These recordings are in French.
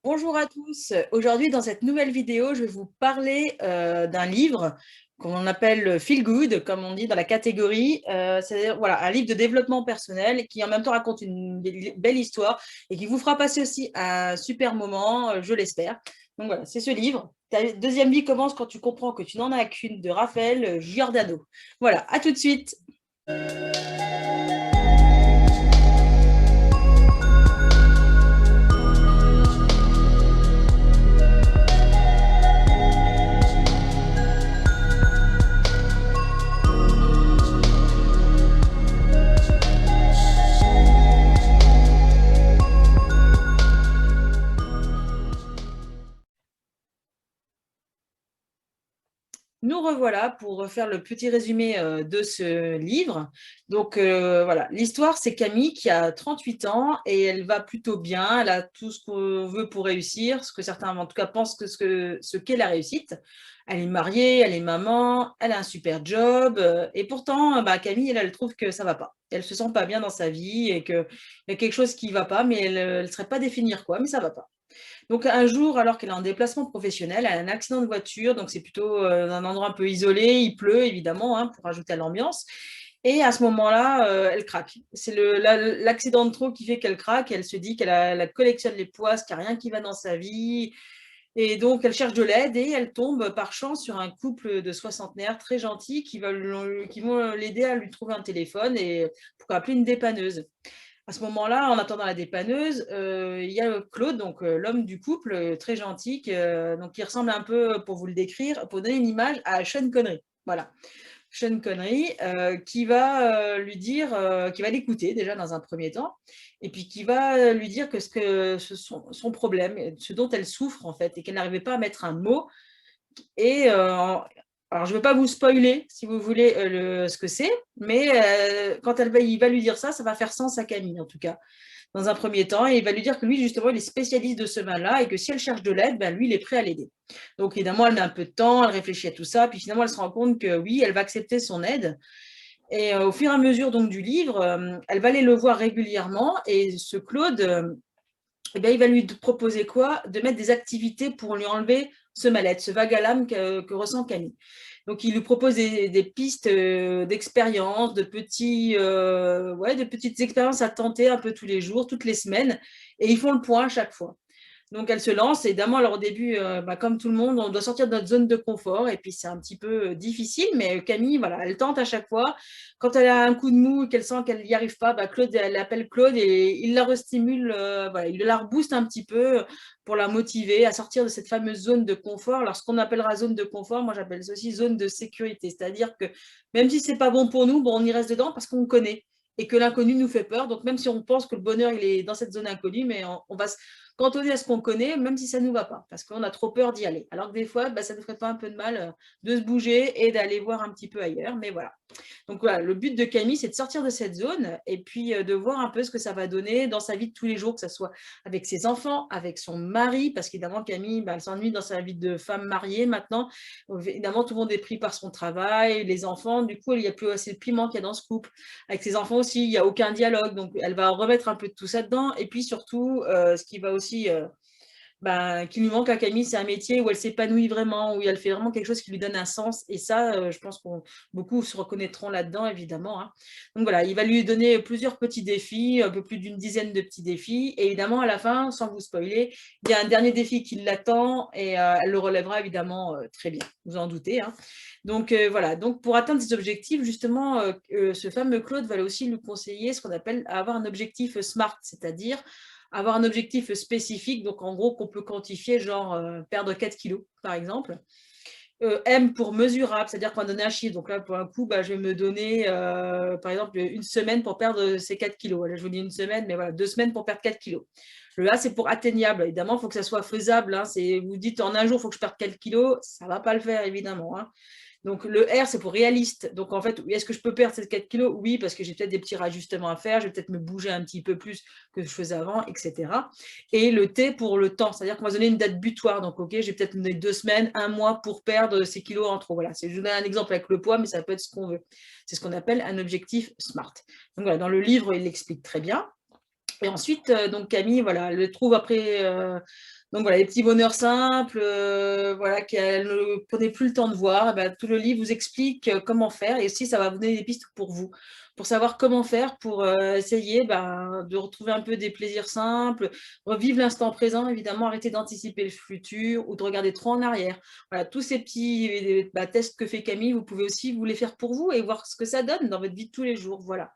Bonjour à tous. Aujourd'hui, dans cette nouvelle vidéo, je vais vous parler d'un livre qu'on appelle Feel Good, comme on dit dans la catégorie. C'est voilà, un livre de développement personnel qui en même temps raconte une belle histoire et qui vous fera passer aussi un super moment, je l'espère. Donc voilà, c'est ce livre. Ta deuxième vie commence quand tu comprends que tu n'en as qu'une, de Raphaël Giordano. Voilà, à tout de suite. Nous revoilà pour faire le petit résumé de ce livre. Donc voilà, l'histoire, c'est Camille qui a 38 ans et elle va plutôt bien. Elle a tout ce qu'on veut pour réussir, ce que certains en tout cas pensent que ce qu'est la réussite. Elle est mariée, elle est maman, elle a un super job et pourtant, Camille, elle trouve que ça va pas. Elle se sent pas bien dans sa vie et qu'il y a quelque chose qui va pas, mais elle ne saurait pas définir quoi, mais ça va pas. Donc un jour, alors qu'elle est en déplacement professionnel, elle a un accident de voiture, donc c'est plutôt un endroit un peu isolé, il pleut évidemment, hein, pour ajouter à l'ambiance. Et à ce moment-là, elle craque. C'est l'accident de trop qui fait qu'elle craque. Elle se dit qu'elle collectionne les poisses, qu'il n'y a rien qui va dans sa vie. Et donc, elle cherche de l'aide et elle tombe par chance sur un couple de soixantenaires très gentils qui vont l'aider à lui trouver un téléphone et pour appeler une dépanneuse. À ce moment-là, en attendant la dépanneuse, il y a Claude, donc l'homme du couple, très gentil, donc qui ressemble un peu, pour vous le décrire, pour donner une image, à Sean Connery. Voilà. Sean Connery, qui va lui dire, qui va l'écouter déjà dans un premier temps, et puis qui va lui dire que son problème, ce dont elle souffre en fait, et qu'elle n'arrivait pas à mettre un mot, et alors, je ne veux pas vous spoiler, si vous voulez, ce que c'est, mais quand il va lui dire ça, ça va faire sens à Camille, en tout cas, dans un premier temps. Et il va lui dire que lui, justement, il est spécialiste de ce mal-là et que si elle cherche de l'aide, lui, il est prêt à l'aider. Donc, évidemment, elle met un peu de temps, elle réfléchit à tout ça, puis finalement, elle se rend compte que oui, elle va accepter son aide. Et au fur et à mesure donc, du livre, elle va aller le voir régulièrement. Et ce Claude, il va lui proposer quoi? De mettre des activités pour lui enlever ce mal-être, ce vague à l'âme que ressent Camille. Donc, il lui propose des pistes d'expérience, de petites expériences à tenter un peu tous les jours, toutes les semaines, et ils font le point à chaque fois. Donc, elle se lance. Évidemment, alors au début, comme tout le monde, on doit sortir de notre zone de confort. Et puis, c'est un petit peu difficile. Mais Camille, voilà, elle tente à chaque fois. Quand elle a un coup de mou et qu'elle sent qu'elle n'y arrive pas, Claude, elle appelle Claude et il la restimule, voilà, il la rebooste un petit peu pour la motiver à sortir de cette fameuse zone de confort. Alors, ce qu'on appellera zone de confort, moi, j'appelle ça aussi zone de sécurité. C'est-à-dire que même si ce n'est pas bon pour nous, bon, on y reste dedans parce qu'on connaît et que l'inconnu nous fait peur. Donc, même si on pense que le bonheur, il est dans cette zone inconnue, mais on va cantonné à ce qu'on connaît, même si ça ne nous va pas, parce qu'on a trop peur d'y aller. Alors que des fois, ça ne ferait pas un peu de mal de se bouger et d'aller voir un petit peu ailleurs. Mais voilà. Donc voilà, le but de Camille, c'est de sortir de cette zone et puis de voir un peu ce que ça va donner dans sa vie de tous les jours, que ce soit avec ses enfants, avec son mari, parce qu'évidemment, Camille, elle s'ennuie dans sa vie de femme mariée maintenant. Évidemment, tout le monde est pris par son travail, les enfants, du coup, il n'y a plus assez de piment qu'il y a dans ce couple. Avec ses enfants aussi, il n'y a aucun dialogue, donc elle va remettre un peu de tout ça dedans. Et puis surtout, ce qui va aussi qui lui manque à Camille, c'est un métier où elle s'épanouit vraiment, où elle fait vraiment quelque chose qui lui donne un sens. Et ça, je pense que beaucoup se reconnaîtront là-dedans, évidemment, hein. Donc voilà, il va lui donner plusieurs petits défis, un peu plus d'une dizaine de petits défis. Et évidemment, à la fin, sans vous spoiler, il y a un dernier défi qui l'attend et elle le relèvera évidemment très bien, vous en doutez, hein. Donc voilà, donc pour atteindre ces objectifs, justement, ce fameux Claude va aussi lui conseiller ce qu'on appelle avoir un objectif SMART, c'est-à-dire avoir un objectif spécifique, donc en gros qu'on peut quantifier, genre perdre 4 kilos, par exemple. M pour mesurable, c'est-à-dire qu'on va donner un chiffre. Donc là, pour un coup, je vais me donner, par exemple, une semaine pour perdre ces 4 kilos. Là, je vous dis une semaine, mais voilà, 2 semaines pour perdre 4 kilos. Le A, c'est pour atteignable. Évidemment, il faut que ça soit faisable, hein. Vous dites en un jour, il faut que je perde 4 kilos, ça ne va pas le faire, évidemment, hein. Donc, le R, c'est pour réaliste. Donc, en fait, est-ce que je peux perdre ces 4 kilos? Oui, parce que j'ai peut-être des petits rajustements à faire, je vais peut-être me bouger un petit peu plus que je faisais avant, etc. Et le T pour le temps, c'est-à-dire qu'on va donner une date butoir. Donc, OK, j'ai peut-être donné 2 semaines, un mois pour perdre ces kilos en trop. Voilà, je vous donne un exemple avec le poids, mais ça peut être ce qu'on veut. C'est ce qu'on appelle un objectif SMART. Donc, voilà, dans le livre, il l'explique très bien. Et ensuite, donc Camille, voilà, elle le trouve après, donc voilà, les petits bonheurs simples, voilà, qu'elle ne prenait plus le temps de voir. Eh ben, tout le livre vous explique comment faire, et aussi ça va vous donner des pistes pour vous, pour savoir comment faire pour essayer ben, de retrouver un peu des plaisirs simples, revivre l'instant présent, évidemment, arrêter d'anticiper le futur ou de regarder trop en arrière. Voilà, tous ces petits bah, tests que fait Camille, vous pouvez aussi vous les faire pour vous et voir ce que ça donne dans votre vie de tous les jours. Voilà.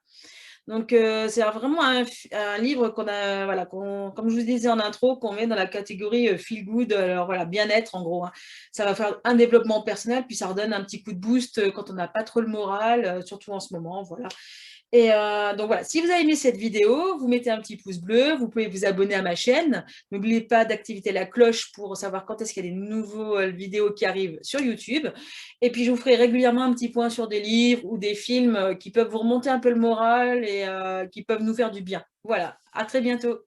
Donc, c'est vraiment un livre qu'on a, voilà, comme je vous disais en intro, qu'on met dans la catégorie feel good, alors voilà, bien-être en gros, hein. Ça va faire un développement personnel, puis ça redonne un petit coup de boost quand on n'a pas trop le moral, surtout en ce moment, voilà. Et donc voilà, si vous avez aimé cette vidéo, vous mettez un petit pouce bleu, vous pouvez vous abonner à ma chaîne. N'oubliez pas d'activer la cloche pour savoir quand est-ce qu'il y a des nouvelles vidéos qui arrivent sur YouTube. Et puis, je vous ferai régulièrement un petit point sur des livres ou des films qui peuvent vous remonter un peu le moral et qui peuvent nous faire du bien. Voilà, à très bientôt.